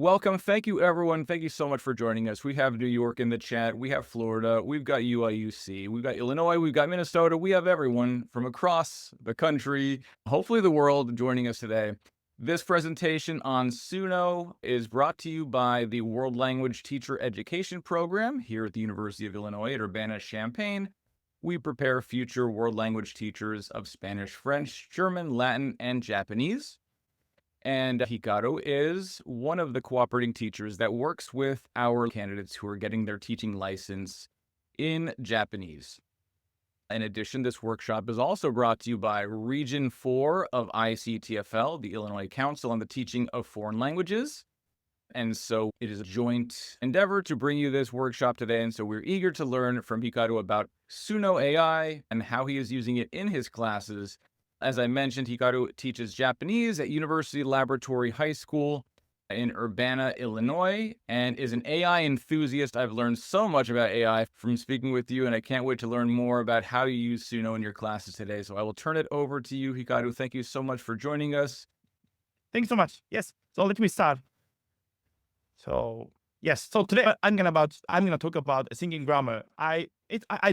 Welcome. Thank you, everyone. Thank you so much for joining us. We have New York in the chat. We have Florida. We've got UIUC. We've got Illinois. We've got Minnesota. We have everyone from across the country, hopefully the world, joining us today. This presentation on Suno is brought to you by the World Language Teacher Education Program here at the University of Illinois at Urbana-Champaign. We prepare future world language teachers of Spanish, French, German, Latin, and Japanese. And Hikaru is one of the cooperating teachers that works with our candidates who are getting their teaching license in Japanese. In addition, this workshop is also brought to you by Region 4 of ICTFL, the Illinois Council on the Teaching of Foreign Languages. And so it is a joint endeavor to bring you this workshop today. And so we're eager to learn from Hikaru about Suno AI and how he is using it in his classes. As I mentioned, Hikaru teaches Japanese at University Laboratory High School in Urbana, Illinois, and is an AI enthusiast. I've learned so much about AI from speaking with you, and I can't wait to learn more about how you use Suno in your classes today. So I will turn it over to you, Hikaru. Thank you so much for joining us. Thanks so much. Yes. So let me start. So yes. So today I'm gonna talk about singing grammar. I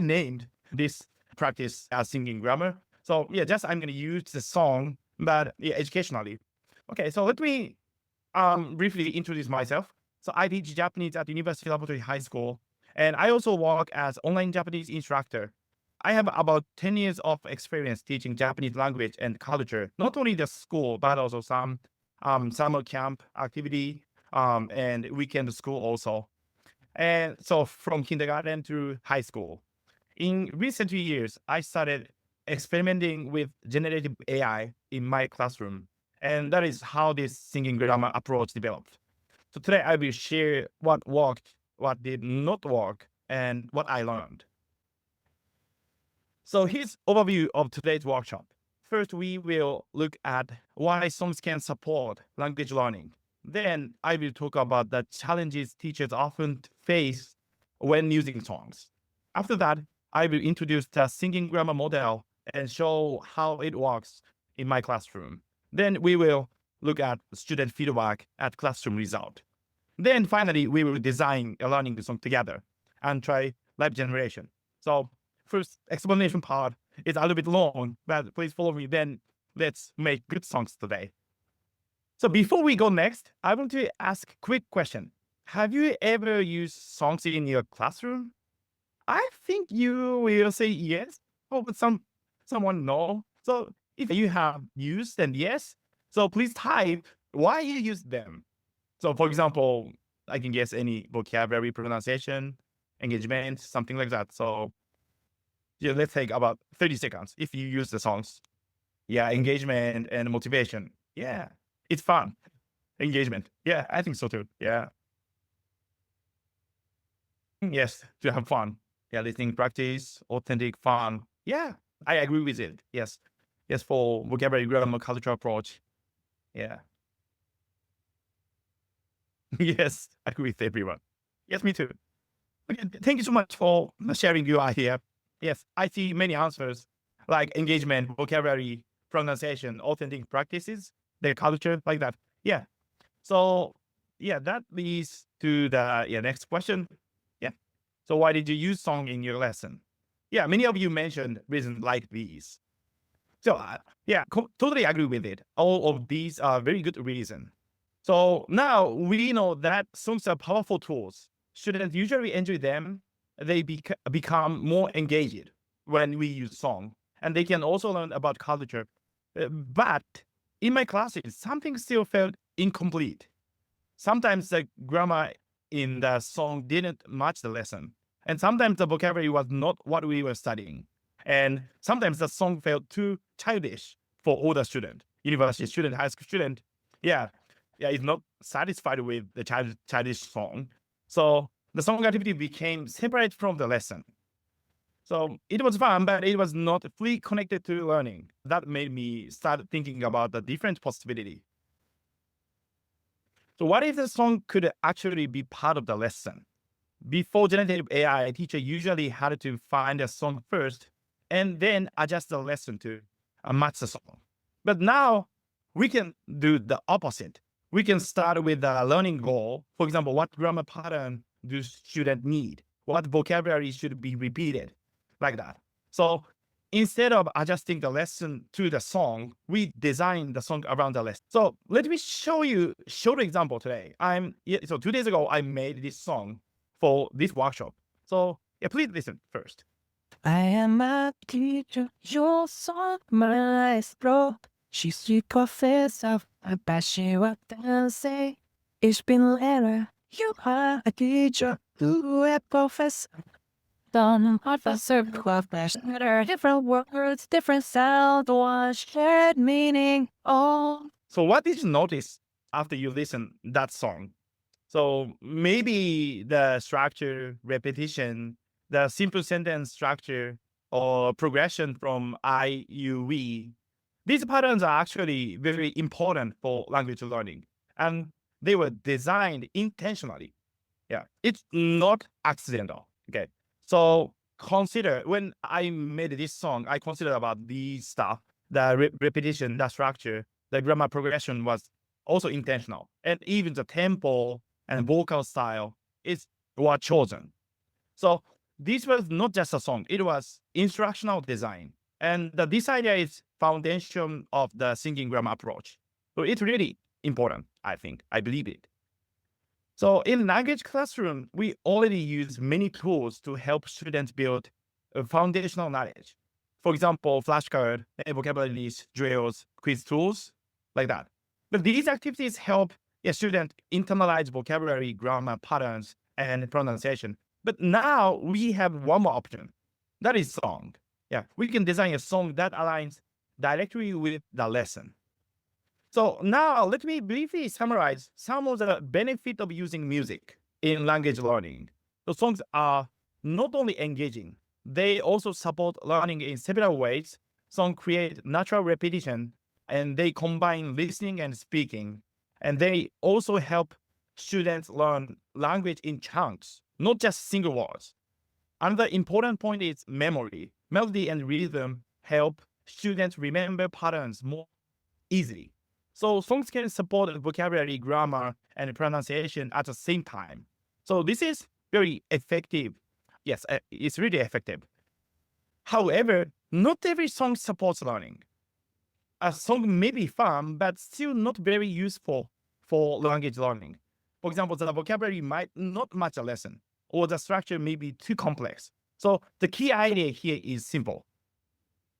named this practice as singing grammar. So yeah, I'm gonna use the song, but yeah, educationally. Okay. So let me briefly introduce myself. So I teach Japanese at University Laboratory High School, and I also work as online Japanese instructor. I have about 10 years of experience teaching Japanese language and culture, not only the school, but also some summer camp activity and weekend school also. And so from kindergarten to high school. In recent years, I started experimenting with generative AI in my classroom. And that is how this singing grammar approach developed. So today I will share what worked, what did not work, and what I learned. So here's overview of today's workshop. First, we will look at why songs can support language learning. Then I will talk about the challenges teachers often face when using songs. After that, I will introduce the singing grammar model and show how it works in my classroom. Then we will look at student feedback at classroom result. Then finally, we will design a learning song together and try live generation. So first explanation part is a little bit long, but please follow me. Then let's make good songs today. So before we go next, I want to ask a quick question. Have you ever used songs in your classroom? I think you will say yes, or someone no. So if you have used them, yes. So please type why you use them. So for example, I can guess any vocabulary, pronunciation, engagement, something like that. So yeah, let's take about 30 seconds if you use the songs. Yeah, engagement and motivation. Yeah, it's fun. Engagement. Yeah, I think so too. Yeah. Yes, to have fun. Yeah, listening practice, authentic fun. Yeah, I agree with it. Yes. Yes, for vocabulary, grammar, cultural approach. Yeah. Yes, I agree with everyone. Yes, me too. Okay, thank you so much for sharing your idea. Yes, I see many answers like engagement, vocabulary, pronunciation, authentic practices, their culture, like that. Yeah. So yeah, that leads to the next question. Yeah. So why did you use song in your lesson? Yeah, many of you mentioned reasons like these. So yeah, totally agree with it. All of these are very good reasons. So now we know that songs are powerful tools. Students usually enjoy them. They become more engaged when we use song, and they can also learn about culture. But in my classes, something still felt incomplete. Sometimes the grammar in the song didn't match the lesson, and sometimes the vocabulary was not what we were studying. And sometimes the song felt too childish for older student, university student, high school student. Yeah, is not satisfied with the childish song. So the song activity became separate from the lesson. So it was fun, but it was not fully connected to learning. That made me start thinking about the different possibility. So what if the song could actually be part of the lesson? Before generative AI, a teacher usually had to find a song first and then adjust the lesson to match the song. But now we can do the opposite. we can start with a learning goal. For example, what grammar pattern do students need? What vocabulary should be repeated? Like that. So instead of adjusting the lesson to the song, we design the song around the lesson. So let me show you a short example today. So 2 days ago, I made this song for this workshop. So yeah, please listen first. I am a teacher, your song, my life's broke. She's the professor, I bet you what they'll say. Ich bin Lehrer, you are a teacher, du a professor. Dann Professor, professor, different words, different sound, one shared meaning. Oh, So what did you notice after you listen that song? So maybe the structure, repetition, the simple sentence structure, or progression from I, U, we. These patterns are actually very important for language learning, and they were designed intentionally. Yeah, it's not accidental. Okay, so consider when I made this song, I considered about these stuff, the repetition, the structure, the grammar progression was also intentional, and even the tempo and vocal style is were chosen. So this was not just a song; it was instructional design, and this idea is foundation of the singing grammar approach. So it's really important. I think I believe it. So in language classroom, we already use many tools to help students build a foundational knowledge. For example, flashcard, vocabularies, drills, quiz tools, like that. But these activities help a student internalize vocabulary, grammar patterns, and pronunciation. But now we have one more option. That is song. Yeah, we can design a song that aligns directly with the lesson. So now let me briefly summarize some of the benefit of using music in language learning. The songs are not only engaging, they also support learning in several ways. Songs create natural repetition and they combine listening and speaking. And they also help students learn language in chunks, not just single words. Another important point is memory. Melody and rhythm help students remember patterns more easily. So songs can support vocabulary, grammar, and pronunciation at the same time. So this is very effective. Yes, it's really effective. However, not every song supports learning. A song may be fun, but still not very useful for language learning. For example, the vocabulary might not match a lesson, or the structure may be too complex. So the key idea here is simple.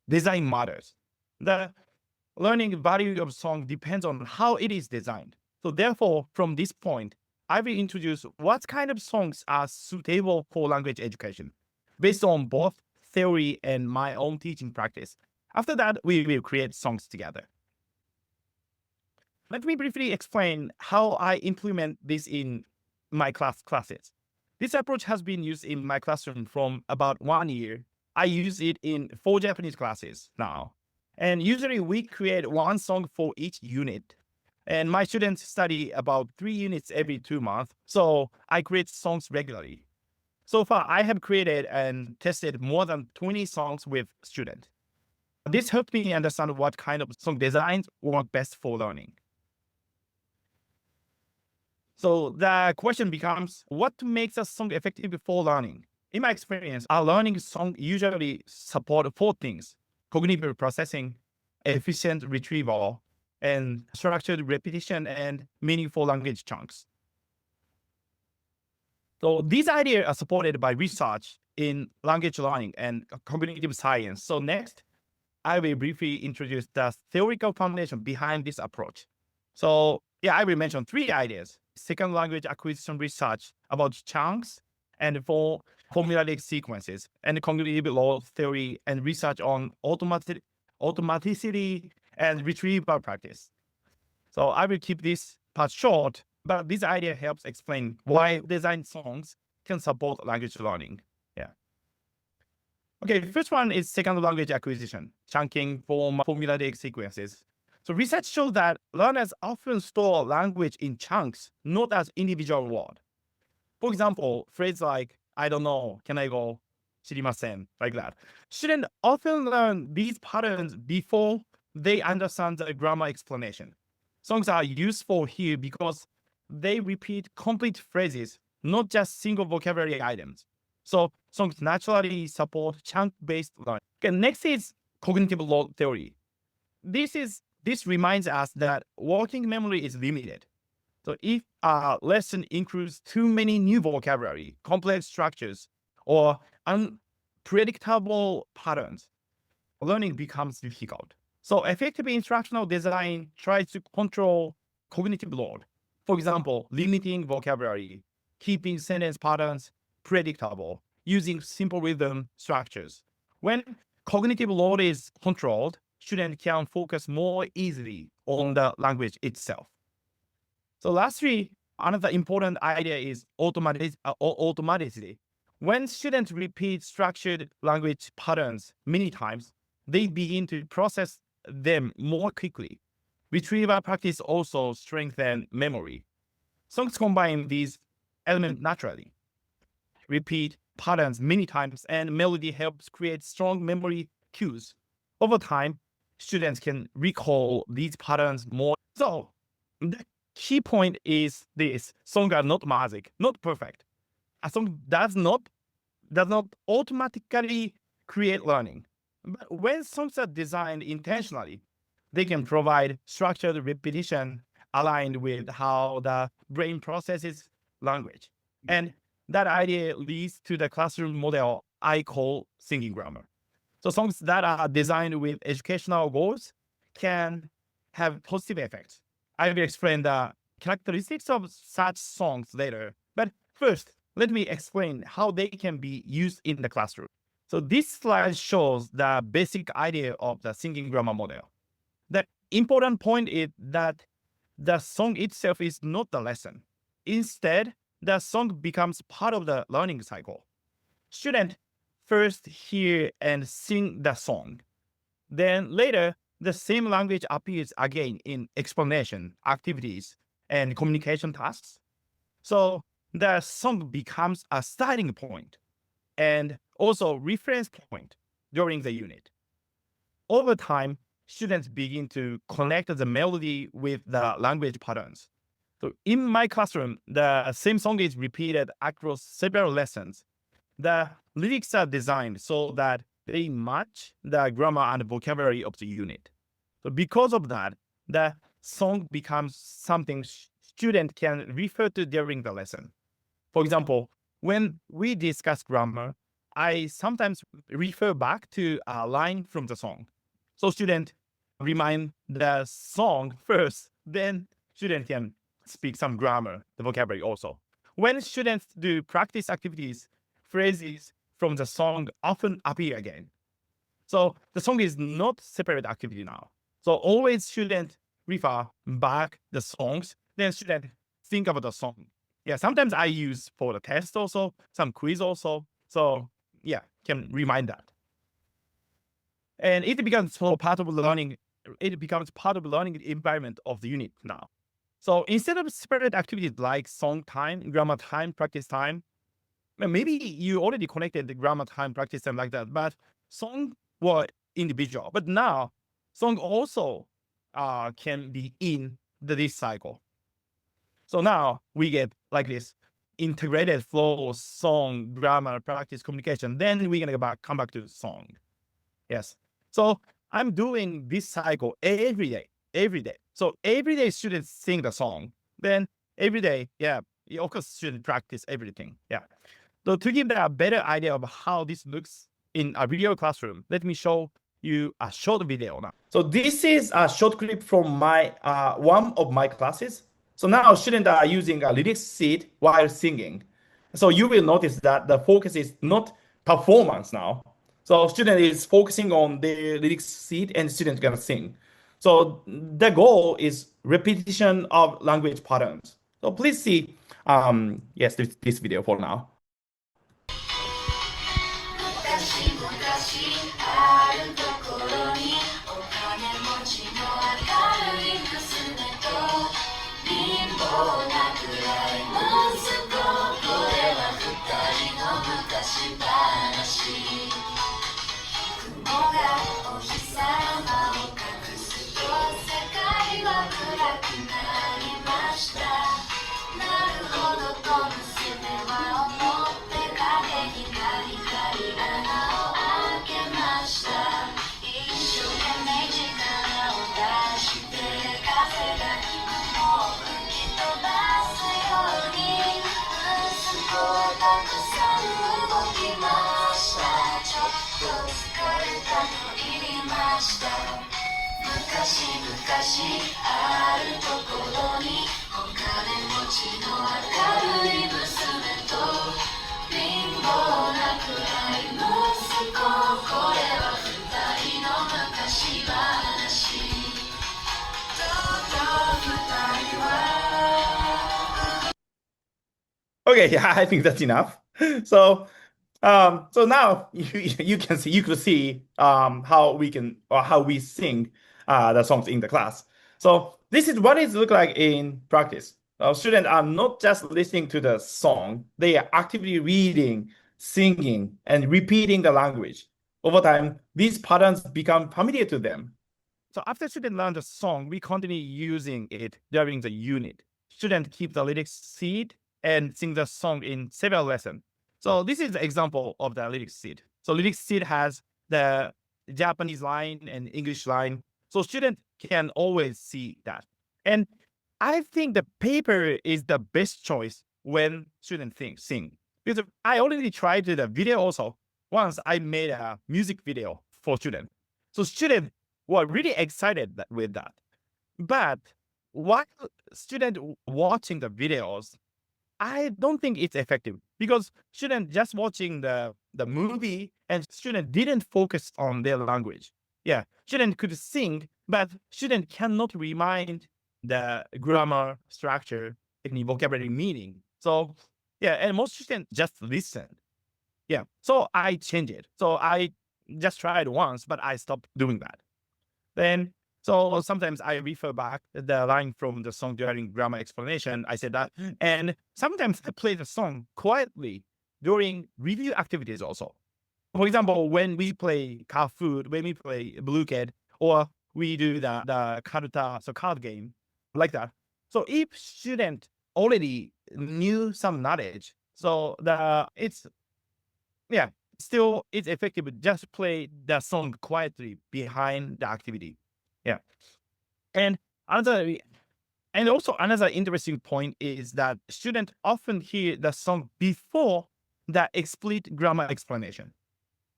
Design matters. The learning value of song depends on how it is designed. So therefore, from this point, I will introduce what kind of songs are suitable for language education based on both theory and my own teaching practice. After that, we will create songs together. Let me briefly explain how I implement this in my classes. This approach has been used in my classroom from about 1 year. I use it in 4 Japanese classes now. And usually we create one song for each unit. And my students study about 3 units every 2 months. So I create songs regularly. So far, I have created and tested more than 20 songs with students. This helped me understand what kind of song designs work best for learning. So the question becomes, what makes a song effective for learning? In my experience, a learning song usually support 4 things: cognitive processing, efficient retrieval, and structured repetition and meaningful language chunks. So these ideas are supported by research in language learning and cognitive science. So next, I will briefly introduce the theoretical foundation behind this approach. So yeah, I will mention 3 ideas: second language acquisition research about chunks and for formulaic sequences, and cognitive law theory and research on automaticity and retrieval practice. So I will keep this part short, but this idea helps explain why design songs can support language learning. Yeah. Okay, the first one is second language acquisition, chunking from formulaic sequences. So research shows that learners often store language in chunks, not as individual words. For example, phrases like, I don't know, can I go, 知りません, like that. Students often learn these patterns before they understand the grammar explanation. songs are useful here because they repeat complete phrases, not just single vocabulary items. So songs naturally support chunk-based learning. Okay, next is cognitive load theory. This reminds us that working memory is limited. So if a lesson includes too many new vocabulary, complex structures, or unpredictable patterns, learning becomes difficult. So effective instructional design tries to control cognitive load. For example, limiting vocabulary, keeping sentence patterns predictable, using simple rhythm structures. When cognitive load is controlled, students can focus more easily on the language itself. So lastly, another important idea is automaticity. When students repeat structured language patterns many times, they begin to process them more quickly. Retrieval practice also strengthens memory. Songs combine these elements naturally. Repeat patterns many times, and melody helps create strong memory cues. Over time, students can recall these patterns more. So the key point is this: songs are not magic, not perfect. A song does not automatically create learning. But when songs are designed intentionally, they can provide structured repetition aligned with how the brain processes language. And that idea leads to the classroom model I call singing grammar. So songs that are designed with educational goals can have positive effects. I will explain the characteristics of such songs later. But first, let me explain how they can be used in the classroom. So this slide shows the basic idea of the singing grammar model. The important point is that the song itself is not the lesson. Instead, the song becomes part of the learning cycle. Students first hear and sing the song. Then later, the same language appears again in explanation, activities, and communication tasks. So the song becomes a starting point and also reference point during the unit. Over time, students begin to connect the melody with the language patterns. So in my classroom, the same song is repeated across several lessons. The lyrics are designed so that they match the grammar and vocabulary of the unit. So because of that, the song becomes something student can refer to during the lesson. For example, when we discuss grammar, I sometimes refer back to a line from the song. So student remind the song first, then student can speak some grammar, the vocabulary also. When students do practice activities, phrases from the song often appear again. So the song is not separate activity now. So always student refer back the songs, then student think about the song. Yeah, sometimes I use for the test also, some quiz also. So yeah, can remind that. And it becomes part of learning. It becomes part of the learning environment of the unit now. So instead of separate activities like song time, grammar time, practice time, maybe you already connected the grammar time, practice time like that, but song were individual. But now, song also can be in this cycle. So now we get like this integrated flow, song, grammar, practice, communication. Then we're gonna come back to song. Yes. So I'm doing this cycle every day. So every day students sing the song. Then every day, yeah, of course, students practice everything. Yeah. So to give a better idea of how this looks in a real classroom, let me show you a short video now. So this is a short clip from my one of my classes. So now students are using a lyrics sheet while singing. So you will notice that the focus is not performance now. So student is focusing on the lyrics sheet and student gonna sing. So the goal is repetition of language patterns. So please see, yes, this video for now. 昔々あるところにお金持ちの明るい娘と貧乏なくらい息子これは二人の昔話雲がお日様を隠すと世界は暗くたくさん動きました。ちょっと疲れたと言いました。昔々あるところにお金持ちの明るい娘と貧乏な暗い息子。これは二人の昔話。とうとう二人は Okay, yeah, I think that's enough. So now you could see how we can or how we sing the songs in the class. So this is what it look like in practice. Students are not just listening to the song; they are actively reading, singing, and repeating the language. Over time, these patterns become familiar to them. So after students learn the song, we continue using it during the unit. Students keep the lyrics seed and sing the song in several lessons. So this is the example of the lyrics seed. So lyrics seed has the Japanese line and English line. So students can always see that. And I think the paper is the best choice when students sing. Because I already tried the video also. Once I made a music video for students. So students were really excited with that. But while students watching the videos, I don't think it's effective because students just watching the movie and student didn't focus on their language. Yeah, student could sing, but student cannot remind the grammar, structure, any vocabulary meaning. So yeah, and most students just listen. Yeah, so I changed it. So I just tried once, but I stopped doing that. Then, so sometimes I refer back the line from the song during grammar explanation. I said that. And sometimes I play the song quietly during review activities also. For example, when we play car food, when we play Blue Kid, or we do the Karuta, so card game, like that. So if student already knew some knowledge, so still it's effective. Just play the song quietly behind the activity. Yeah. And also another interesting point is that students often hear the song before the explicit grammar explanation.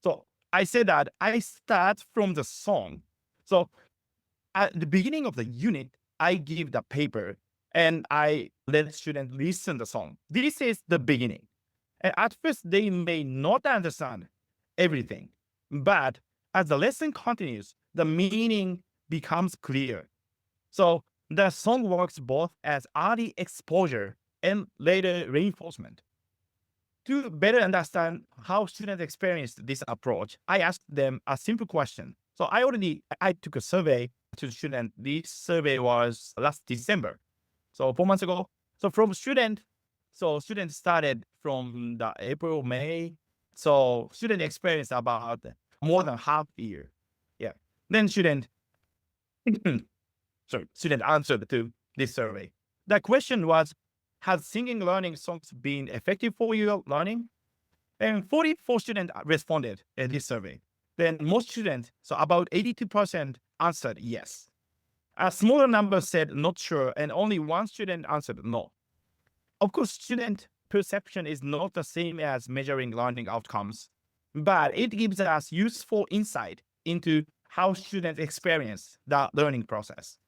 So I say that I start from the song. So at the beginning of the unit, I give the paper and I let students listen the song. This is the beginning. And at first, they may not understand everything, but as the lesson continues, the meaning becomes clear. So the song works both as early exposure and later reinforcement. To better understand how students experienced this approach, I asked them a simple question. So I took a survey to students. This survey was last December, so 4 months ago. So students started from the April, May. So student experienced about more than half a year. Yeah. Then student answered to this survey. The question was, has singing learning songs been effective for your learning? And 44 students responded in this survey. Then most students, so about 82% answered yes. A smaller number said not sure, and only one student answered no. Of course, student perception is not the same as measuring learning outcomes, but it gives us useful insight into how students experience the learning process.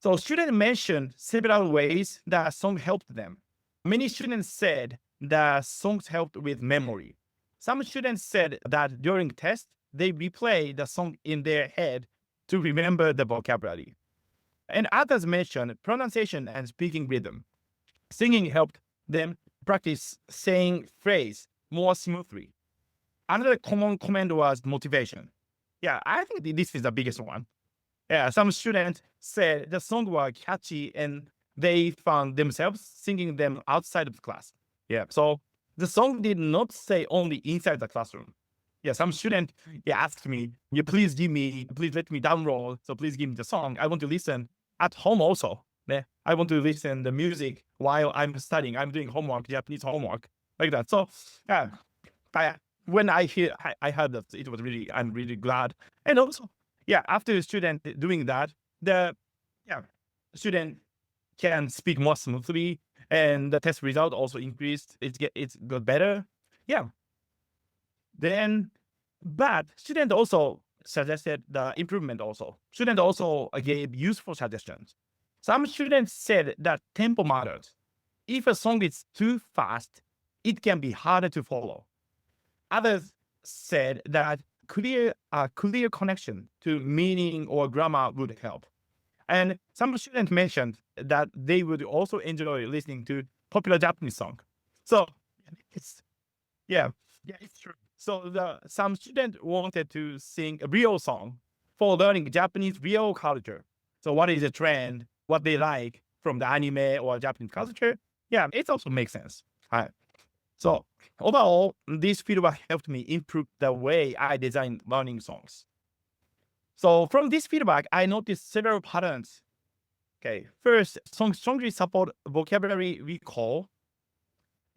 So students mentioned several ways that song helped them. Many students said that songs helped with memory. Some students said that during tests, they replay the song in their head to remember the vocabulary. And others mentioned pronunciation and speaking rhythm. Singing helped them practice saying phrase more smoothly. Another common comment was motivation. Yeah, I think this is the biggest one. Yeah, some students said the song were catchy and they found themselves singing them outside of the class. Yeah, so the song did not say only inside the classroom. Yeah, some student asked me, please let me download. So please give me the song. I want to listen at home also. Yeah, I want to listen the music while I'm studying. I'm doing homework, Japanese homework, like that. So yeah, when I heard that, I'm really glad. And also, after the student doing that, the student can speak more smoothly and the test result also increased. It's got better. Yeah. Then, but student also suggested the improvement also. Student also gave useful suggestions. Some students said that tempo matters. If a song is too fast, it can be harder to follow. Others said that clear connection to meaning or grammar would help. And some students mentioned that they would also enjoy listening to popular Japanese song. So it's it's true. So some student wanted to sing a real song for learning Japanese real culture. So what is the trend? What they like from the anime or Japanese culture? Yeah, it also makes sense. Right. So overall, this feedback helped me improve the way I design learning songs. So from this feedback, I noticed several patterns. Okay, first, songs strongly support vocabulary recall,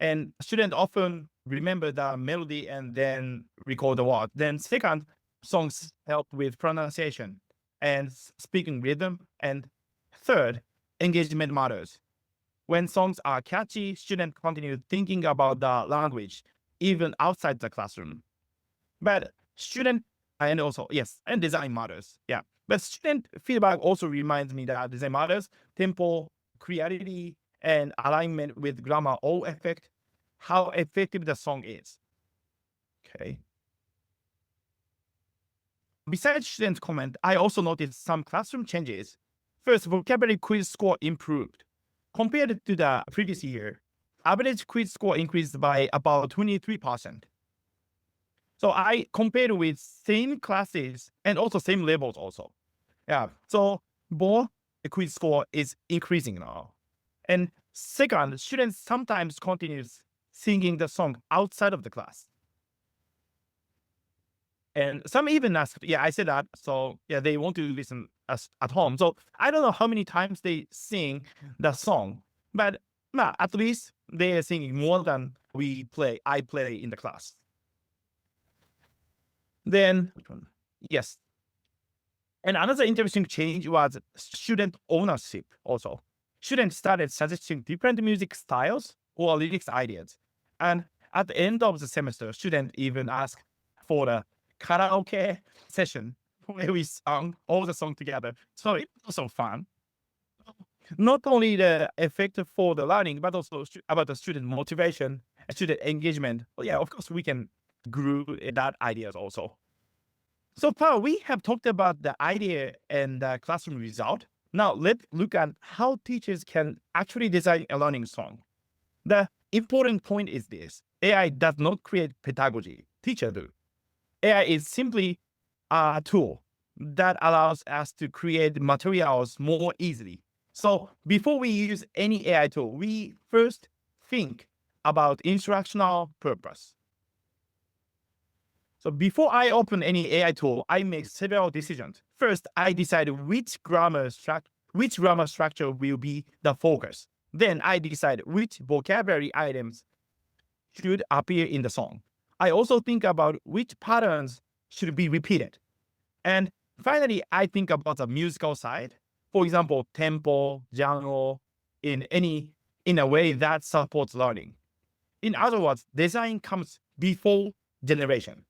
and students often remember the melody and then recall the word. Then second, songs help with pronunciation and speaking rhythm. And third, engagement matters. When songs are catchy, students continue thinking about the language, even outside the classroom. But student, and also, yes, and design matters. Yeah. But student feedback also reminds me that design matters. Tempo, creativity, and alignment with grammar all affect how effective the song is. Okay. Besides students' comment, I also noticed some classroom changes. First, vocabulary quiz score improved. Compared to the previous year, average quiz score increased by about 23%. So I compared with same classes and also same levels also. Yeah. So both the quiz score is increasing now. And second, students sometimes continue singing the song outside of the class. And some even asked, yeah, I said that. So yeah, they want to listen at home. So I don't know how many times they sing the song, but at least they are singing more than I play in the class. Then, yes. And another interesting change was student ownership also. Students started suggesting different music styles or lyrics ideas. And at the end of the semester, students even asked for a karaoke session where we sung all the songs together. So it was also fun. Not only the effect for the learning, but also about the student motivation, student engagement. Well, yeah, of course, we can grow that ideas also. So far, we have talked about the idea and the classroom result. Now, let's look at how teachers can actually design a learning song. The important point is this: AI does not create pedagogy, teachers do. AI is simply a tool that allows us to create materials more easily. So before we use any AI tool, we first think about instructional purpose. So before I open any AI tool, I make several decisions. First, I decide which grammar structure will be the focus. Then I decide which vocabulary items should appear in the song. I also think about which patterns should be repeated. And finally, I think about the musical side. For example, tempo, genre, in a way that supports learning. In other words, design comes before generation.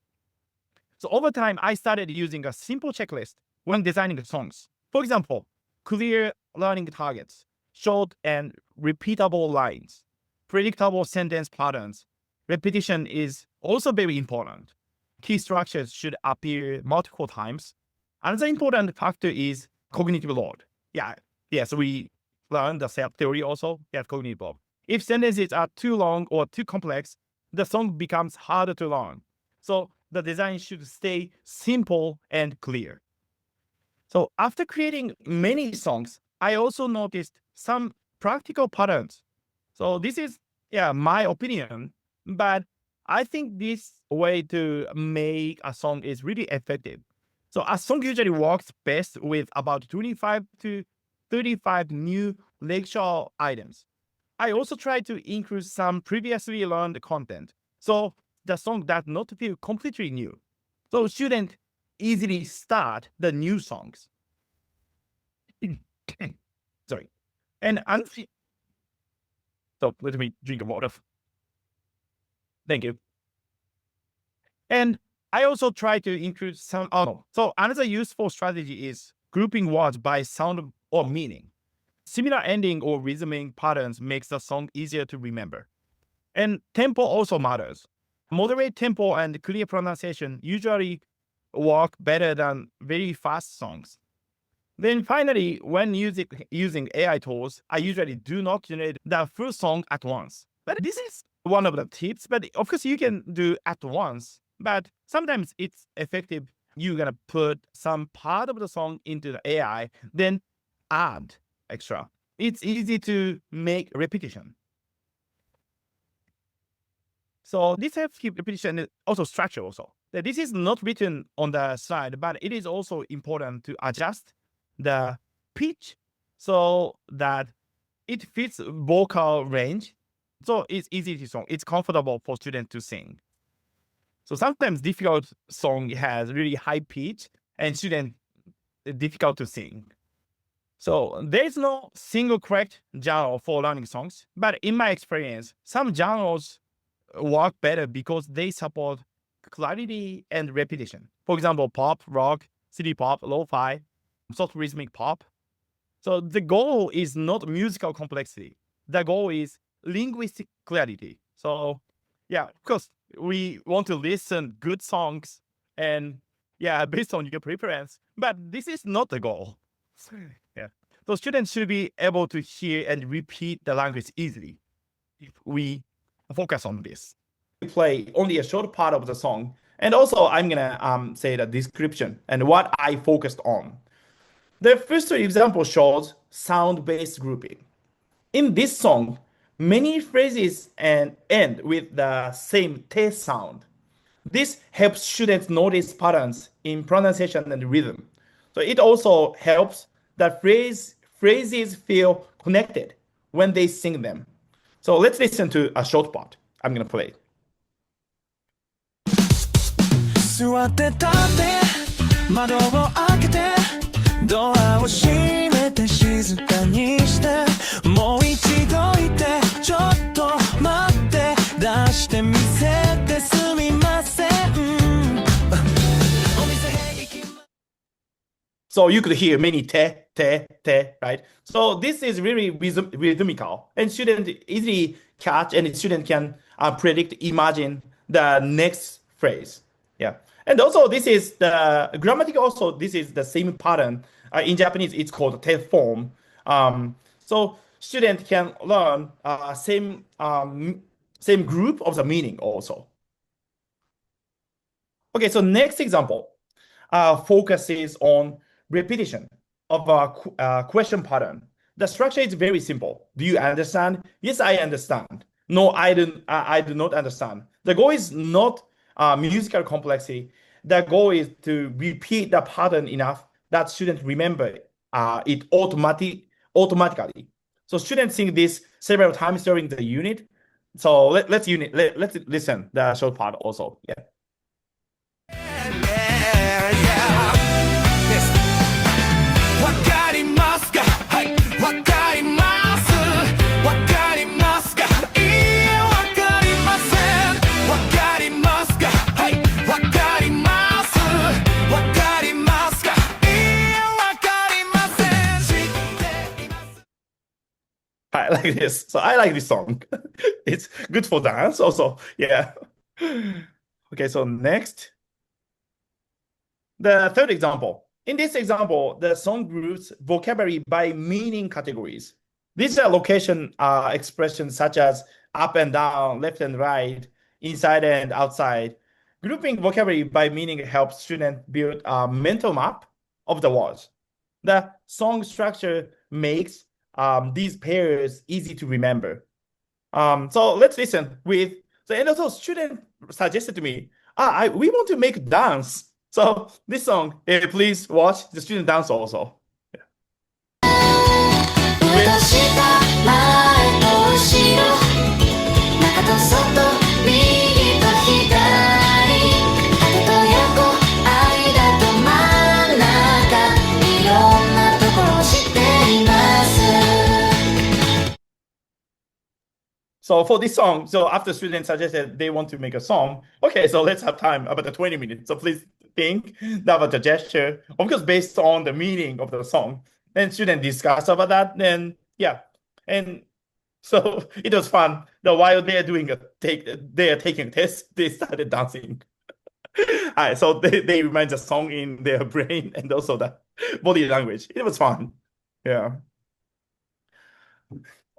So over time, I started using a simple checklist when designing the songs. For example, clear learning targets, short and repeatable lines, predictable sentence patterns. Repetition is also very important. Key structures should appear multiple times. Another important factor is cognitive load. So we learned the self theory also. Yes, cognitive load. If sentences are too long or too complex, the song becomes harder to learn. So the design should stay simple and clear. So after creating many songs, I also noticed some practical patterns. So this is, my opinion, but I think this way to make a song is really effective. So a song usually works best with about 25 to 35 new lecture items. I also try to include some previously learned content. So the song does not feel completely new. So students easily start the new songs. Sorry. And So let me drink water. Thank you. And I also try to include some. So another useful strategy is grouping words by sound or meaning. Similar ending or rhythmic patterns makes the song easier to remember. And tempo also matters. Moderate tempo and clear pronunciation usually work better than very fast songs. Then finally, when using AI tools, I usually do not generate the full song at once. But this is one of the tips. But of course, you can do at once. But sometimes it's effective. You're gonna put some part of the song into the AI, then add extra. It's easy to make repetition. So this helps keep repetition and also structure also. This is not written on the slide, but it is also important to adjust the pitch so that it fits vocal range. So it's easy to sing. It's comfortable for students to sing. So sometimes difficult song has really high pitch and student difficult to sing. So there's no single correct genre for learning songs, but in my experience, some genres work better because they support clarity and repetition. For example, pop, rock, city pop, lo-fi, soft rhythmic pop. So the goal is not musical complexity. The goal is linguistic clarity. So yeah, of course, we want to listen good songs and based on your preference, but this is not the goal. Yeah. So students should be able to hear and repeat the language easily if we focus on this. Play only a short part of the song. And also I'm gonna say the description and what I focused on. The first example shows sound-based grouping. In this song, many phrases end with the same te sound. This helps students notice patterns in pronunciation and rhythm. So it also helps that phrases feel connected when they sing them. So let's listen to a short part. I'm gonna play. 座って立って窓を開けてドアを閉めて静かにしてもう一度言ってちょっと待って出してみせてすみません So you could hear many te, right? So this is really rhythmical, and students easily catch, and student can predict, imagine the next phrase. Yeah, and also this is the grammatic. Also, this is the same pattern. In Japanese, it's called te form. So student can learn same group of the meaning also. Okay, so next example focuses on repetition of a question pattern. The structure is very simple. Do you understand? Yes, I understand. No, I do not understand. The goal is not musical complexity. The goal is to repeat the pattern enough that students remember it automatically. So students sing this several times during the unit. So let's listen the short part also. Yeah. わかりますかはいわかりますわかりますかいいえわかりませんわかりますかはいわかりますわかりますかいいえわかりません知っています I like this. So I like this song. It's good for dance also. Yeah. Okay, so next. The third example. In this example, the song groups vocabulary by meaning categories. These are location expressions such as up and down, left and right, inside and outside. Grouping vocabulary by meaning helps students build a mental map of the words. The song structure makes these pairs easy to remember. So let's listen with, and also student suggested to me, we want to make dance. So this song, please watch the student dance also. 上と下前と後ろ中と外右と左縦と横間と真ん中いろんなところを知っています So for this song, so after students suggested they want to make a song, okay, so let's have time about the 20 minutes. So please think about the gesture, of course, based on the meaning of the song. Then students discuss about that. Then yeah, and so it was fun. That while they are taking a test, they started dancing. Alright, so they remind the song in their brain and also the body language. It was fun. Yeah.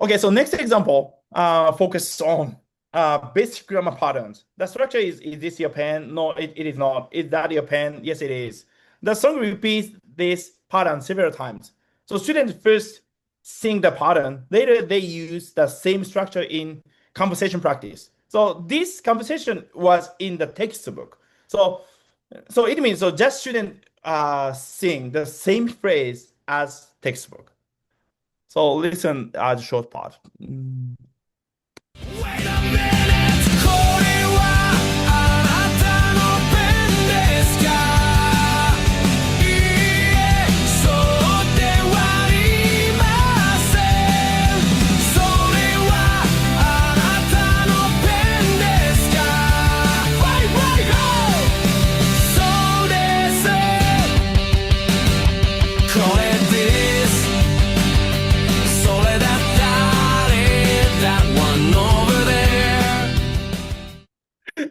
Okay, so next example, focus on basic grammar patterns. The structure is this your pen? No, it is not. Is that your pen? Yes, it is. The song repeats this pattern several times. So students first sing the pattern. Later, they use the same structure in conversation practice. So this conversation was in the textbook. So it means so just student sing the same phrase as textbook. So listen at the short part.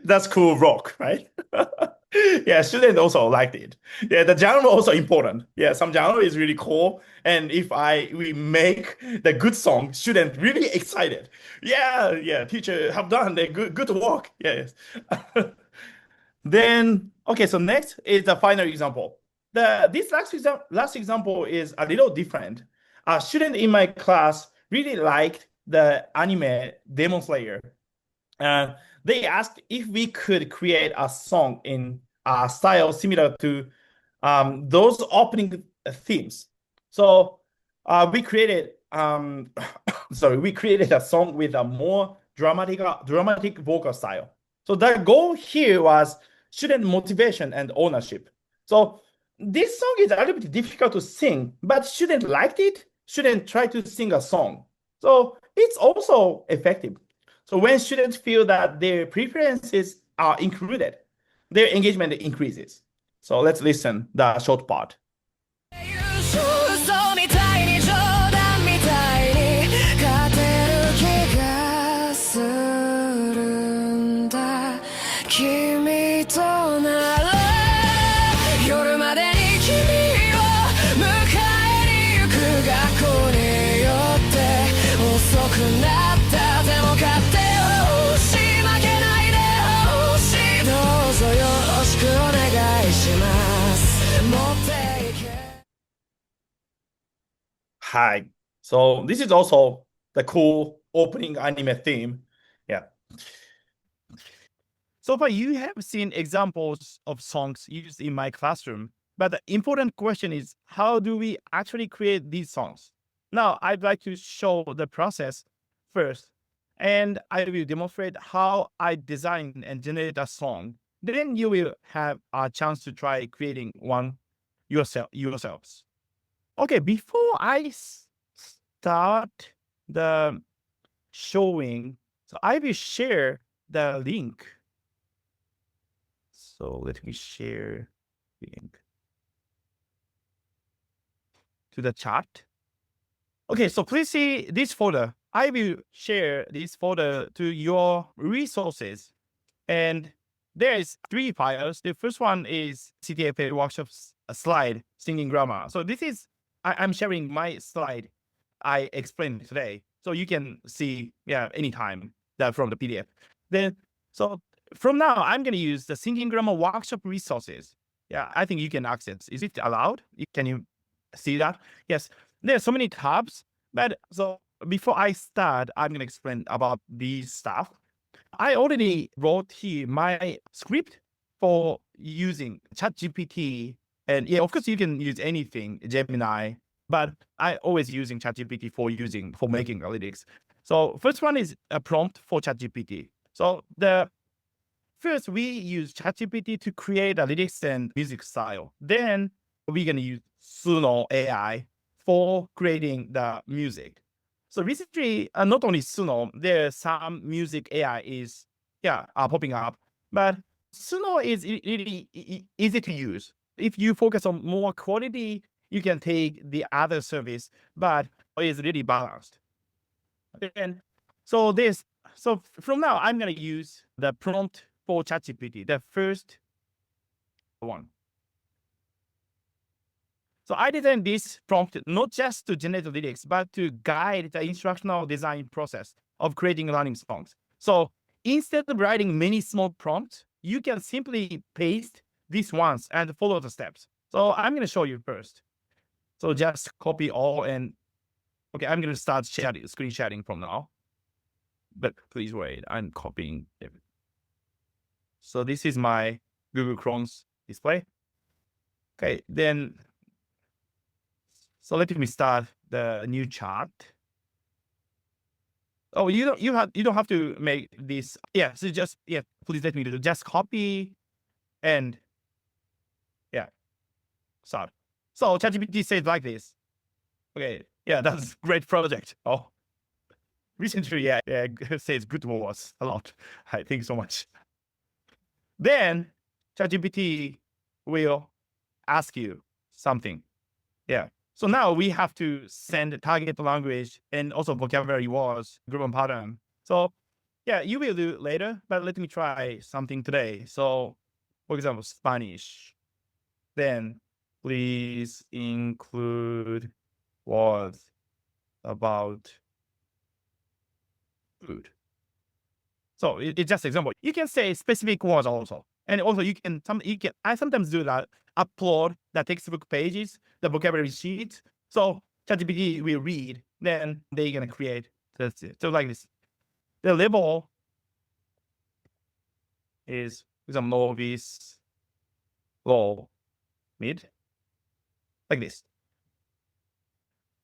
That's cool rock, right? Yeah, students also liked it. Yeah, the genre also important. Yeah, some genre is really cool. And if we make the good song, student really excited. Yeah, teacher have done the good work. Yes. Then okay, so next is the final example. This last example is a little different. A student in my class really liked the anime Demon Slayer. They asked if we could create a song in a style similar to those opening themes. So we created we created a song with a more dramatic vocal style. So the goal here was student motivation and ownership. So this song is a little bit difficult to sing, but student liked it. Student tried to sing a song. So it's also effective. So when students feel that their preferences are included, their engagement increases. So let's listen the short part. 嘘みたいに冗談みたいに勝てる気がするんだ君となら夜までに君を迎えに行く学校によって遅くなったでも勝手をし負けないでほしいどうぞよろしくお願いします持っていけ Hi. So this is also the cool opening anime theme. Yeah. So far, you have seen examples of songs used in my classroom, but the important question is, how do we actually create these songs? Now, I'd like to show the process first, and I will demonstrate how I design and generate a song. Then you will have a chance to try creating one yourselves. Okay, before I start the showing, so I will share the link. So let me share the link to the chat. Okay, so please see this folder. I will share this folder to your resources. And there is 3 files. The first one is ICTFL workshops slide singing grammar. So this is, I'm sharing my slide I explained today. So you can see, anytime that from the PDF. Then, so from now, I'm going to use the singing grammar workshop resources. Yeah, I think you can access. Is it allowed? Can you see that? Yes, there's so many tabs. But so before I start, I'm going to explain about these stuff. I already wrote here my script for using ChatGPT. And yeah, of course, you can use anything, Gemini, but I always using ChatGPT for making lyrics. So first one is a prompt for ChatGPT. So first we use ChatGPT to create a lyrics and music style. Then we're going to use Suno AI for creating the music. So recently, not only Suno, there's some music AI is popping up, but Suno is really easy to use. If you focus on more quality, you can take the other service, but it's really balanced. And so from now, I'm gonna use the prompt for ChatGPT, the first one. So I designed this prompt not just to generate the lyrics, but to guide the instructional design process of creating learning songs. So instead of writing many small prompts, you can simply paste this once and follow the steps. So I'm going to show you first. So just copy all and okay, I'm going to start screen sharing from now. But please wait, I'm copying it. So this is my Google Chrome's display. Okay, then so let me start the new chart. Oh, you don't have to make this. Yeah, so just please let me do just copy and start. So ChatGPT says like this. Okay, that's great project. Oh, recently, says good words a lot. I think so much. Then ChatGPT will ask you something. Yeah. So now we have to send target language and also vocabulary words, group and pattern. So you will do later, but let me try something today. So for example, Spanish. Then please include words about food. So it's just example. You can say specific words also. And also I sometimes do that, upload the textbook pages, the vocabulary sheets. So ChatGPT will read, then they're gonna create. That's it. So like this. The level is for example novice, low, mid. Like this.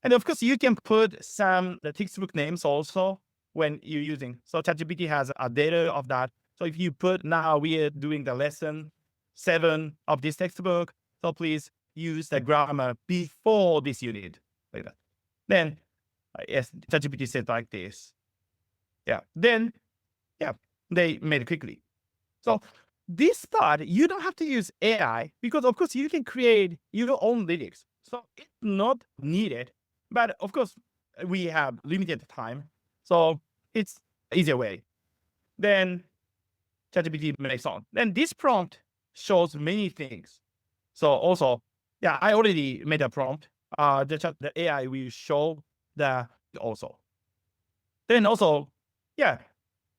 And of course you can put the textbook names also when you're using. So ChatGPT has a data of that. So if you put now we are doing the lesson 7 of this textbook, so please use the grammar before this unit, like that. Then yes, ChatGPT said like this. Then they made it quickly. So this part, you don't have to use AI because of course you can create your own lyrics. So it's not needed, but of course we have limited time. So it's easier way. Then ChatGPT makes on. Then this prompt shows many things. So also, I already made a prompt. The AI will show the also. Then also,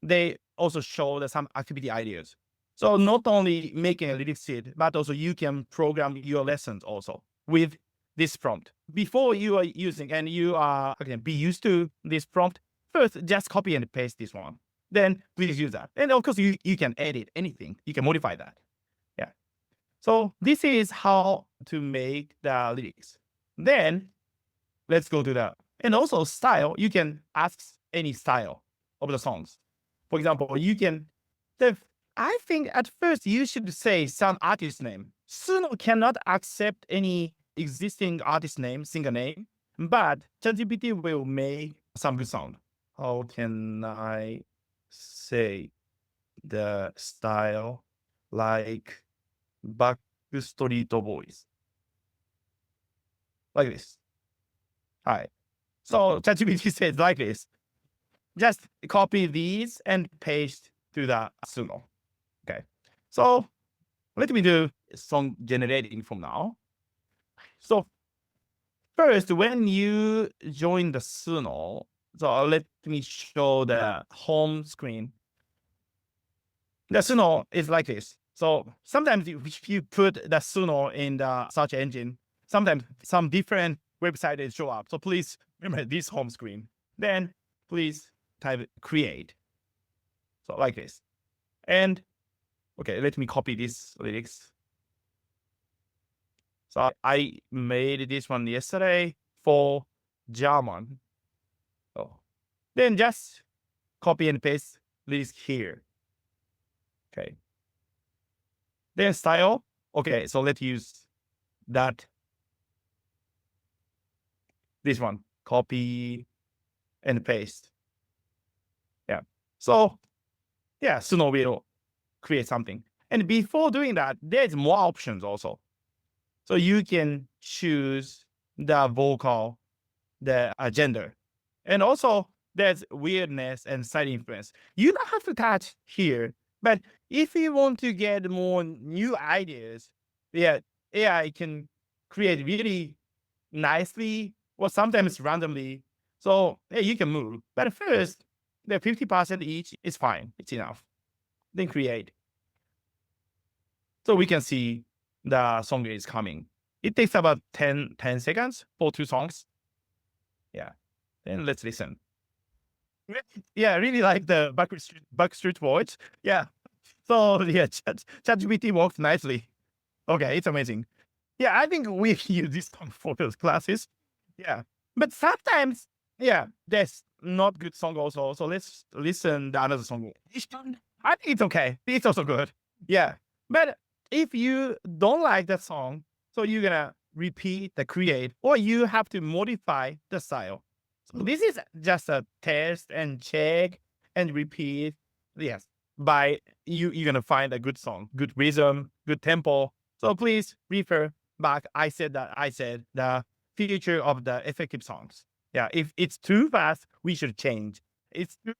they also show some activity ideas. So not only making a lyric sheet, but also you can program your lessons also with this prompt. Before you are using and you are be used to this prompt, first just copy and paste this one. Then please use that. And of course you can edit anything. You can modify that. So this is how to make the lyrics. Then let's go to that. And also style, you can ask any style of the songs. For example, you can I think at first you should say some artist name. Suno cannot accept any existing artist name, singer name, but ChatGPT will make some good sound. How can I say the style like Backstreet Boys? Like this. Hi. So ChatGPT says like this. Just copy these and paste to the Suno. Okay. So let me do song generating from now. So first, when you join the Suno, so let me show the home screen. The Suno is like this. So sometimes if you put the Suno in the search engine, sometimes some different websites show up. So please remember this home screen. Then please type create. So like this. And okay, let me copy these lyrics. So I made this one yesterday for German. Oh. Then just copy and paste lyrics here. Okay. Then style. Okay, so let's use that. This one. Copy and paste. Yeah. So yeah, Suno will create something. And before doing that, there's more options also. So you can choose the vocal, the gender. And also there's weirdness and side influence. You don't have to touch here, but if you want to get more new ideas, yeah, AI can create really nicely or sometimes randomly. So yeah, you can move. But first, the 50% each is fine. It's enough. Then create. So we can see the song is coming. It takes about 10 seconds for 2 songs. Yeah. Then let's listen. Yeah, I really like the Backstreet Boys. Yeah. So yeah, ChatGPT works nicely. Okay, it's amazing. Yeah, I think we use this song for those classes. Yeah. But sometimes, yeah, there's not good song also. So let's listen to another song. I think it's okay. It's also good. Yeah. But if you don't like that song, so you're gonna repeat the create, or you have to modify the style. So this is just a test and check and repeat. Yes. By you're gonna find a good song, good rhythm, good tempo. So please refer back. I said the future of the effective songs. Yeah. If it's too fast, we should change. It's too,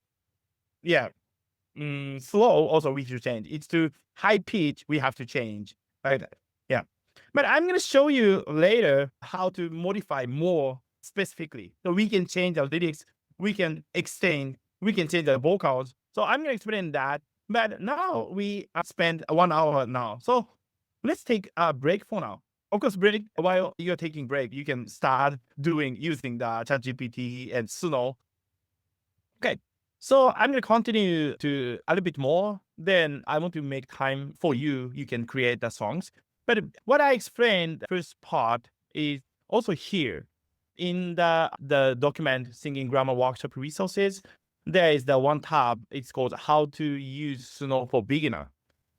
yeah. Slow also we should change. It's too high pitch, we have to change. Like that. Yeah. But I'm gonna show you later how to modify more specifically. So we can change the lyrics, we can extend, we can change the vocals. So I'm gonna explain that. But now we spend 1 hour now. So let's take a break for now. Of course, break while you're taking break, you can start using the ChatGPT and Suno. Okay. So I'm gonna continue to a little bit more. Then I want to make time for you. You can create the songs. But what I explained the first part is also here in the document Singing Grammar Workshop Resources. There is the one tab. It's called How to Use Suno for Beginner.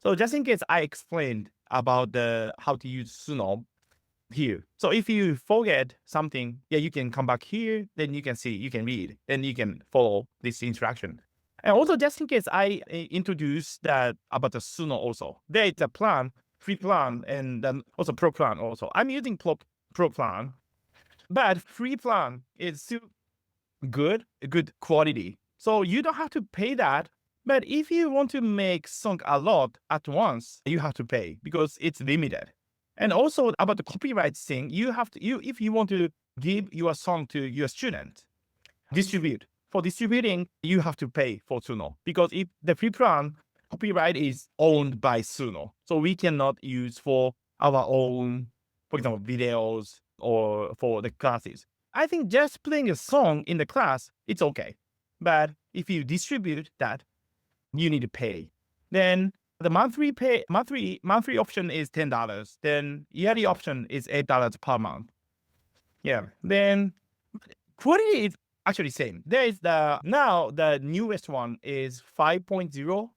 So just in case I explained about the how to use Suno here. So if you forget something, yeah, you can come back here, then you can see, you can read, then you can follow this instruction. And also just in case I introduce that about the Suno also, there is a plan, free plan, and then also pro plan also. I'm using pro plan, but free plan is still good quality. So you don't have to pay that. But if you want to make song a lot at once, you have to pay because it's limited. And also about the copyright thing, if you want to give your song to your student, for distributing, you have to pay for Suno because if the free plan copyright is owned by Suno, so we cannot use for our own, for example, videos or for the classes. I think just playing a song in the class, it's okay. But if you distribute that, you need to pay. Then the monthly option is $10. Then yearly option is $8 per month. Yeah. Then quality is actually same. There is the newest one is 5.0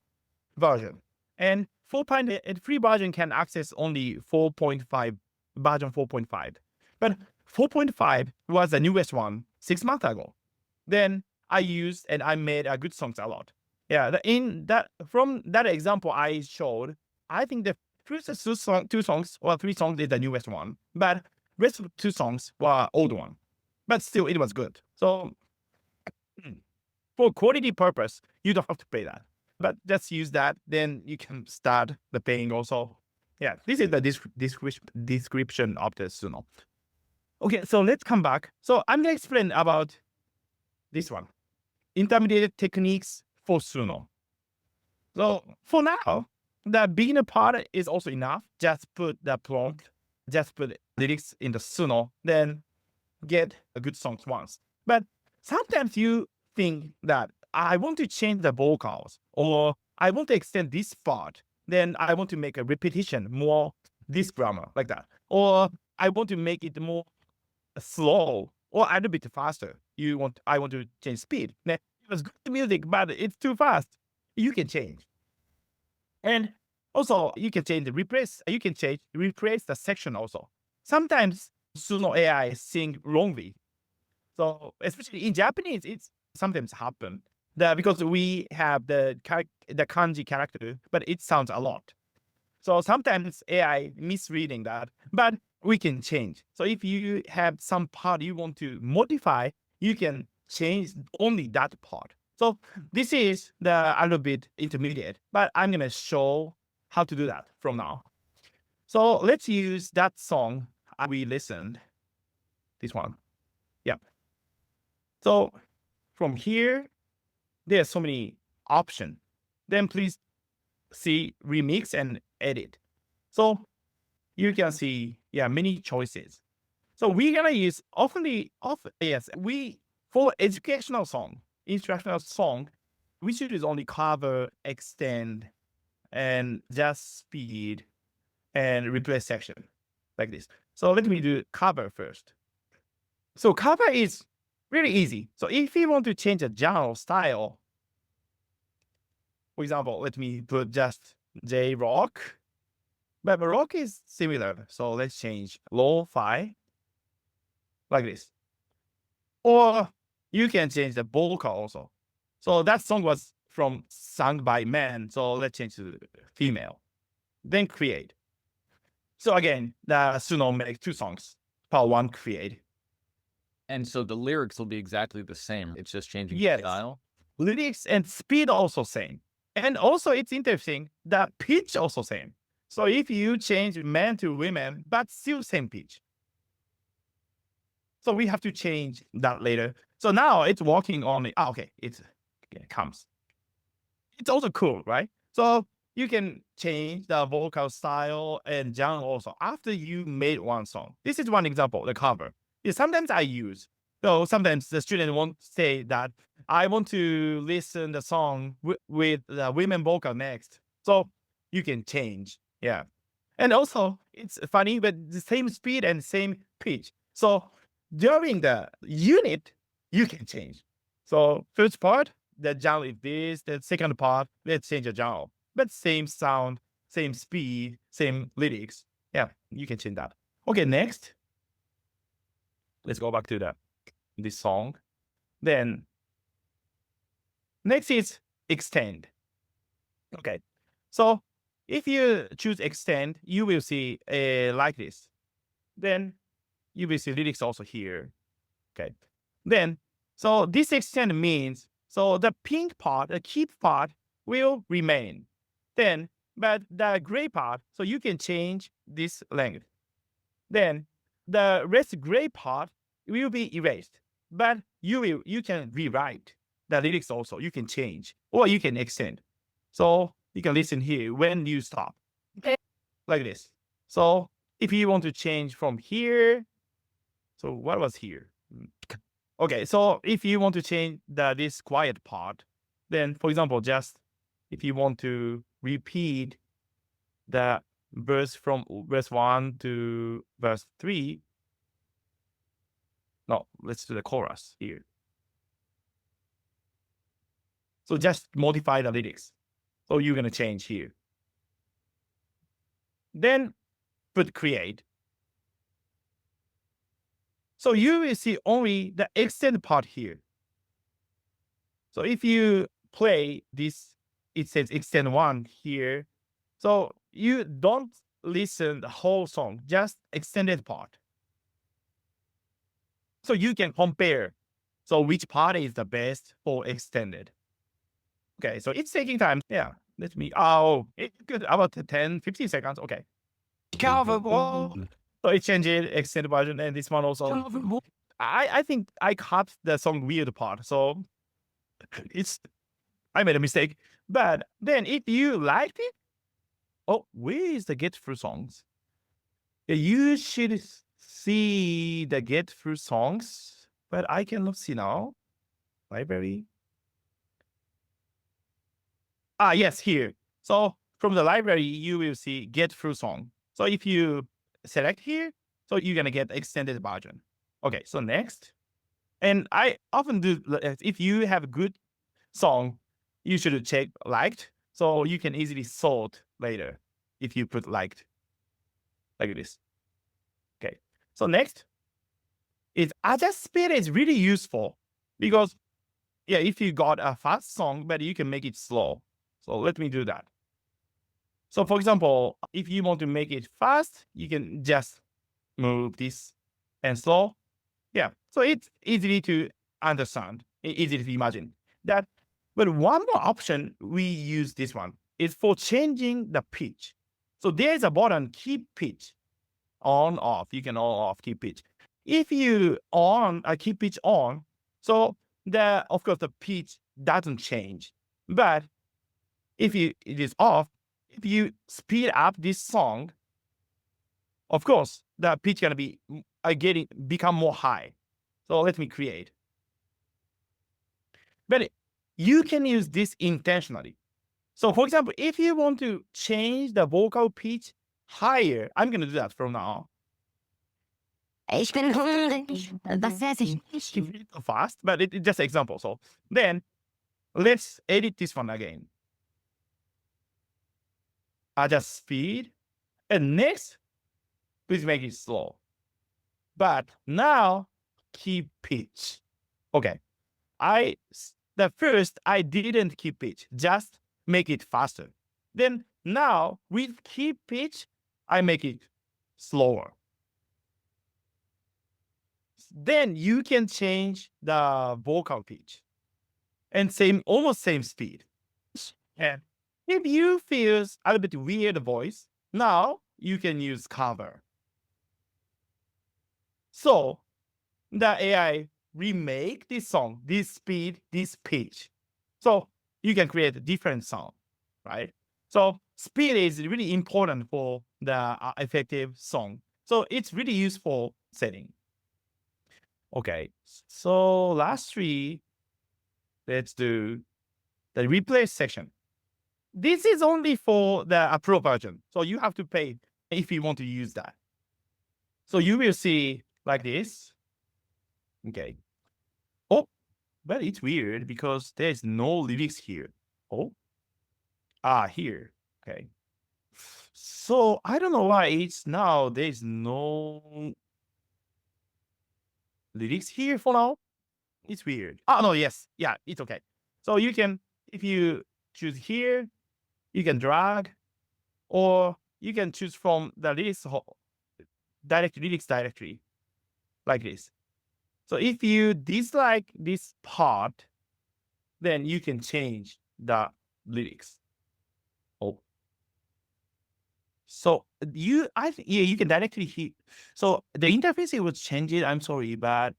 version, and free version can access only 4.5 version 4.5. But 4.5 was the newest one 6 months ago. Then I used and I made a good songs a lot. Yeah, from that example I showed, I think the first two songs or 3 songs is the newest one, but rest of 2 songs were old one. But still, it was good. So for quality purpose, you don't have to pay that. But just use that, then you can start the paying also. Yeah, this is the description of the Suno. Okay, so let's come back. So I'm gonna explain about this one, intermediate techniques for Suno. So for now, the beginner part is also enough. Just put the prompt, just put lyrics in the Suno, then get a good songs once. But sometimes you think that I want to change the vocals, or I want to extend this part, then I want to make a repetition more this grammar like that, or I want to make it more slow or a little bit faster. I want to change speed. Now, it was good music, but it's too fast. You can change. And also you can change replace the section also. Sometimes Suno AI sing wrongly. So especially in Japanese, sometimes happen that because we have the kanji character, but it sounds a lot. So sometimes AI misreading that, but we can change. So if you have some part you want to modify, you can change only that part. So this is the a little bit intermediate, but I'm gonna show how to do that from now. So let's use that song we listened. This one. Yeah. So from here, there are so many options. Then please see remix and edit. So you can see, many choices. So we're gonna use for educational song, instructional song, we should use only cover, extend, and just speed and replace section like this. So let me do cover first. So cover is really easy. So if you want to change a genre style, for example, let me put just J rock, but rock is similar. So let's change lo-fi like this. Or you can change the vocal also. So that song was sung by men. So let's change to female. Then create. So again, the Suno make 2 songs. Part 1 create. And so the lyrics will be exactly the same. It's just changing the Yes. style. Lyrics and speed also same. And also it's interesting, the pitch also same. So if you change men to women, but still same pitch. So we have to change that later. So now it's working on it. Okay, it comes. It's also cool, right? So you can change the vocal style and genre also after you made one song. This is one example, the cover. Sometimes I use. So sometimes the student won't say that I want to listen the song with the women vocal next. So you can change. Yeah. And also it's funny, but the same speed and same pitch. So during the unit, you can change. So first part, the genre is this. The second part, let's change the genre. But same sound, same speed, same lyrics. Yeah, you can change that. Okay, next. Let's go back to this song. Then next is extend. Okay, so if you choose extend, you will see like this. Then you will see lyrics also here. Okay. Then, so this extend means, so the pink part, the keep part will remain. Then, but the gray part, so you can change this length. Then the rest gray part will be erased, but you can rewrite the lyrics also. You can change or you can extend. So you can listen here when you stop. Like this. So if you want to change from here, so what was here? Okay, so if you want to change this quiet part, then for example, just if you want to repeat the verse from verse 1 to verse 3, no, let's do the chorus here. So just modify the lyrics. So you're going to change here. Then put create. So you will see only the extend part here. So if you play this, it says extend 1 here. So you don't listen the whole song, just extended part. So you can compare. So which part is the best for extended? Okay, so it's taking time. Yeah, let me, it could about 10, 15 seconds. Okay. So it changed it, extended version, and this one also. I think I cut the song weird part. So I made a mistake. But then if you liked it, where is the get through songs? You should see the get through songs, but I cannot see now. Library. Yes, here. So from the library, you will see get through song. So if you select here, so you're gonna get extended version. Okay, so next. And I often do, if you have a good song, you should check liked. So you can easily sort later if you put liked like this. Okay. So next is adjust speed is really useful because yeah, if you got a fast song, but you can make it slow. So let me do that. So for example, if you want to make it fast, you can just move this and slow. Yeah, so it's easy to understand, easy to imagine that. But one more option, we use this one, is for changing the pitch. So there's a button, keep pitch, on, off. You can on, off, keep pitch. If you on, keep pitch on, so of course, the pitch doesn't change. But if it is off, if you speed up this song, of course, the pitch gonna be become more high. So let me create. But you can use this intentionally. So for example, if you want to change the vocal pitch higher, I'm gonna do that from now Ich bin hungrig, was esse ich? on. Fast, but it's just an example. So then let's edit this one again. Adjust speed. And next, please make it slow. But now keep pitch. Okay. The first I didn't keep pitch, just make it faster. Then now with keep pitch, I make it slower. Then you can change the vocal pitch and almost same speed. And if you feel a little bit weird voice, now you can use cover. So the AI remake this song, this speed, this pitch. So you can create a different sound, right? So speed is really important for the effective song. So it's really useful setting. Okay, so lastly, let's do the replace section. This is only for the Pro version. So you have to pay if you want to use that. So you will see like this. Okay. Oh, but it's weird because there's no lyrics here. Oh, here. Okay. So I don't know why there's no lyrics here for now. It's weird. Oh, no, yes. Yeah, it's okay. So you can, if you choose here, you can drag, or you can choose from the lyrics directory, like this. So if you dislike this part, then you can change the lyrics. Oh. So you can directly hit. So the interface, it would change it. I'm sorry, but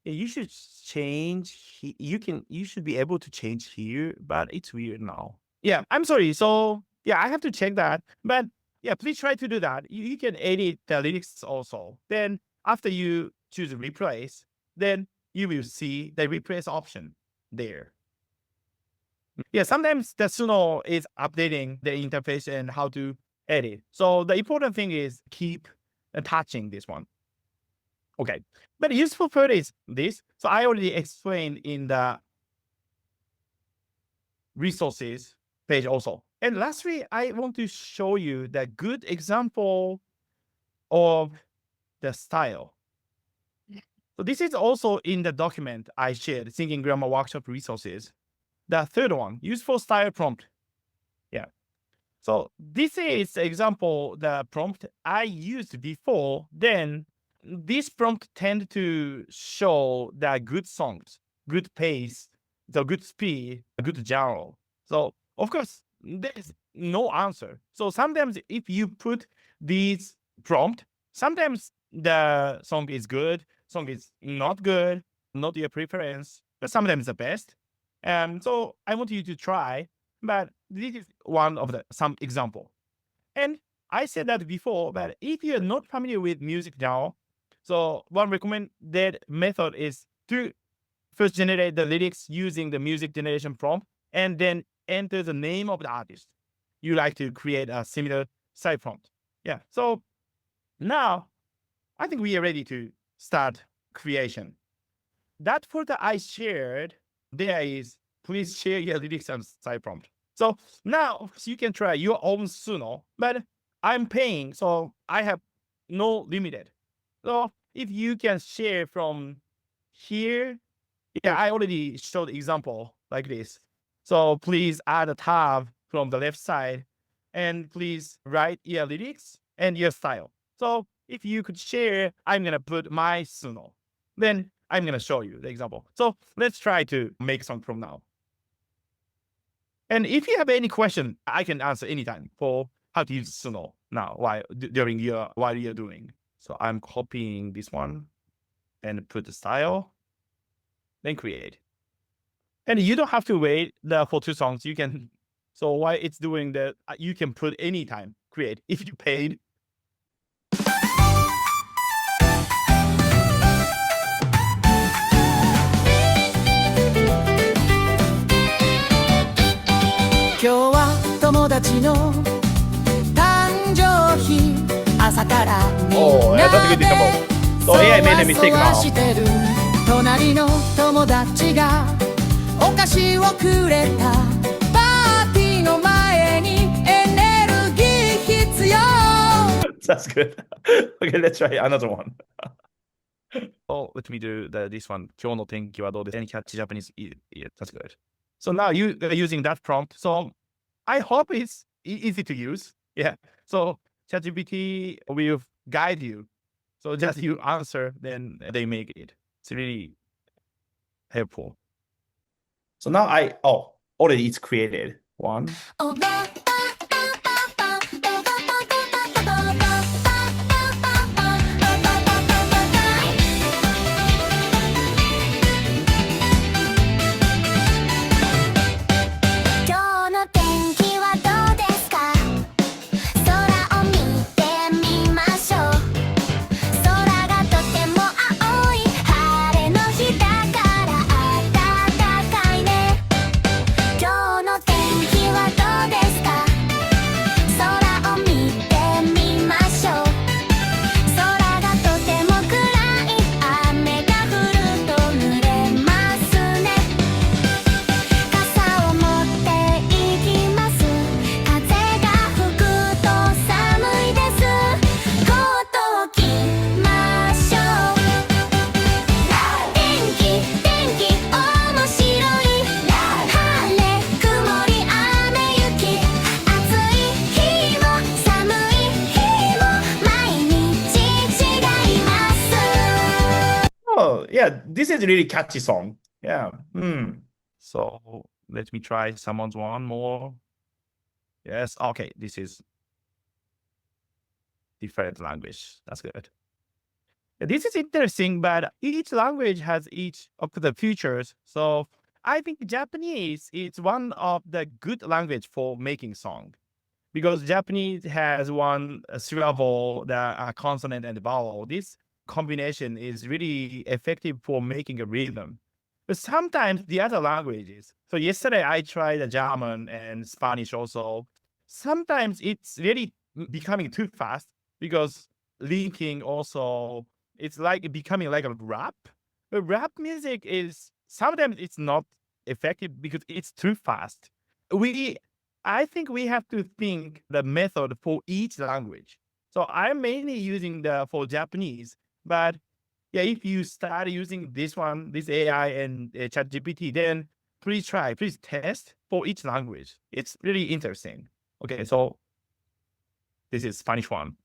you should change. You should be able to change here, but it's weird now. Yeah, I'm sorry. So yeah, I have to check that. But yeah, please try to do that. You can edit the lyrics also. Then after you choose replace, then you will see the replace option there. Yeah, sometimes the Suno is updating the interface and how to edit. So the important thing is keep touching this one. Okay, but the useful part is this. So I already explained in the resources page also. And lastly, I want to show you the good example of the style. So this is also in the document I shared, Thinking Grammar Workshop Resources. The third one, useful style prompt. Yeah. So this is example, the prompt I used before. Then this prompt tend to show the good songs, good pace, the good speed, a good genre. So of course, there's no answer. So sometimes if you put these prompt, sometimes the song is good, song is not good, not your preference, but sometimes the best. And so I want you to try, but this is one of some example. And I said that before, but if you're not familiar with music now, so one recommended method is to first generate the lyrics using the music generation prompt and then enter the name of the artist. You like to create a similar side prompt. Yeah. So now I think we are ready to start creation. That folder I shared, there is, please share your lyrics and side prompt. So now you can try your own Suno, but I'm paying, so I have no limited. So if you can share from here, Yeah, I already showed example like this. So please add a tab from the left side and please write your lyrics and your style. So if you could share, I'm going to put my Suno. Then I'm going to show you the example. So let's try to make song from now. And if you have any question, I can answer anytime for how to use Suno now while you're doing. So I'm copying this one and put the style, then create. And you don't have to wait for 2 songs. You can, so while it's doing that, you can put anytime create if you paid. Oh, yeah, that's a good example. So AI made a mistake now. 隣の友達がお菓子をくれたパーティーの前にエネルギー必要 That's good. Okay, let's try another one. Oh, let me do this one. 今日の天気はどうですか? Any catchy Japanese? Yeah, that's good. So now you are using that prompt. So I hope it's easy to use. Yeah. So ChatGPT will guide you. So just you answer, then they make it. It's really helpful. So now already it's created. One. Oh, yeah, this is a really catchy song. Yeah. So let me try someone's one more. Yes. Okay. This is different language. That's good. This is interesting, but each language has each of the features. So I think Japanese is one of the good language for making song because Japanese has one syllable, the consonant and the vowel. This combination is really effective for making a rhythm. But sometimes the other languages. So yesterday I tried the German and Spanish also. Sometimes it's really becoming too fast because linking also, it's like becoming like a rap. But rap music is sometimes it's not effective because it's too fast. I think we have to think the method for each language. So I'm mainly using for Japanese, but yeah, if you start using this AI and ChatGPT, then please test for each language. It's really interesting. Okay, so this is Spanish one.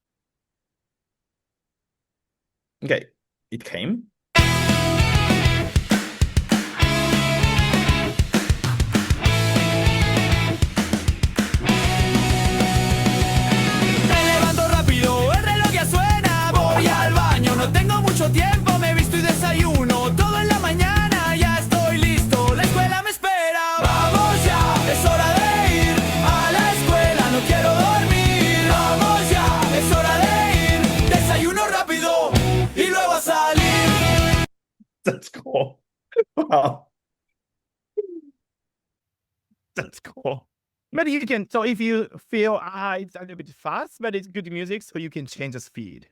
Okay, it came. No tengo mucho tiempo, me visto y desayuno. Todo en la mañana, ya estoy listo. La escuela me espera. Vamos ya, es hora de ir a la escuela. No quiero dormir. Vamos ya, es hora de ir. Desayuno rápido y luego a salir. That's cool. Wow. That's cool. But you can, so if you feel it's a little bit fast, but it's good music, so you can change the speed.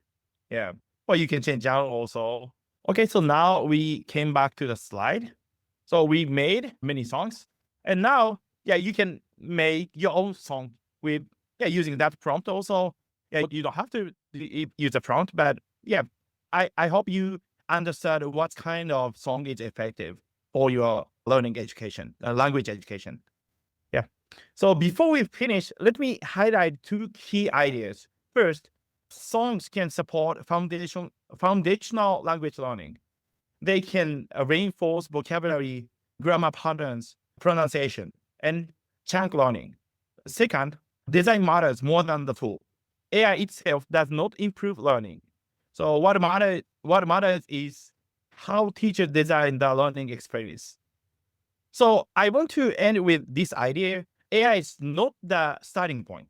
Yeah. Or you can change genre also. Okay, so now we came back to the slide. So we made many songs. And now, yeah, you can make your own song with using that prompt also. Yeah, you don't have to use a prompt, but yeah, I hope you understood what kind of song is effective. for your learning education, language education. Yeah. So before we finish, let me highlight two key ideas. First, songs can support foundational language learning. They can reinforce vocabulary, grammar patterns, pronunciation, and chunk learning. Second, design matters more than the tool. AI itself does not improve learning. So what matters is how teachers design the learning experience. So I want to end with this idea. AI is not the starting point.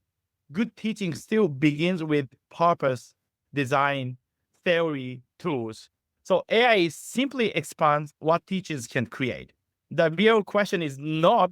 Good teaching still begins with purpose, design, theory, tools. So AI simply expands what teachers can create. The real question is not,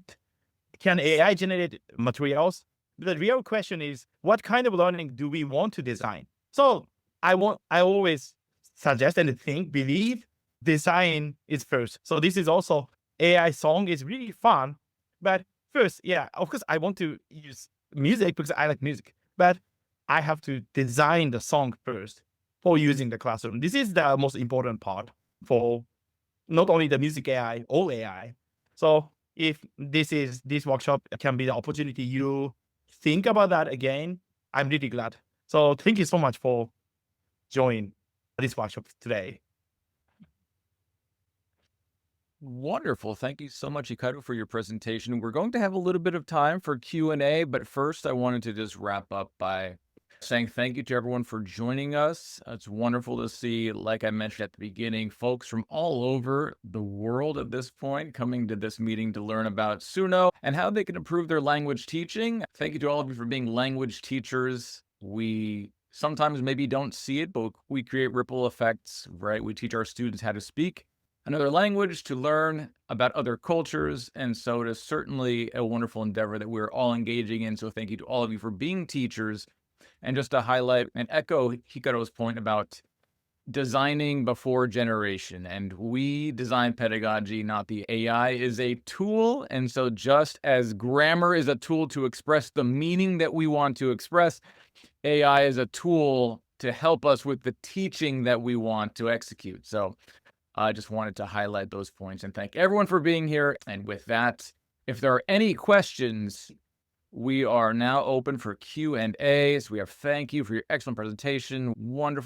can AI generate materials? The real question is, what kind of learning do we want to design? So I always suggest and believe design is first. So this is also AI song is really fun. But first, yeah, of course, I want to use music because I like music. But I have to design the song first for using the classroom. This is the most important part for not only the music AI, all AI. So if this workshop can be the opportunity you think about that again, I'm really glad. So thank you so much for joining this workshop today. Wonderful. Thank you so much, Hikaru, for your presentation. We're going to have a little bit of time for Q&A, but first I wanted to just wrap up by saying thank you to everyone for joining us. It's wonderful to see, like I mentioned at the beginning, folks from all over the world at this point coming to this meeting to learn about Suno and how they can improve their language teaching. Thank you to all of you for being language teachers. We sometimes maybe don't see it, but we create ripple effects, right? We teach our students how to speak another language, to learn about other cultures. And so it is certainly a wonderful endeavor that we're all engaging in. So thank you to all of you for being teachers. And just to highlight and echo Hikaru's point about designing before generation. And we design pedagogy, not the AI is a tool. And so just as grammar is a tool to express the meaning that we want to express, AI is a tool to help us with the teaching that we want to execute. So I just wanted to highlight those points and thank everyone for being here. And with that, if there are any questions, we are now open for Q&A. So we have thank you for your excellent presentation. Wonderful.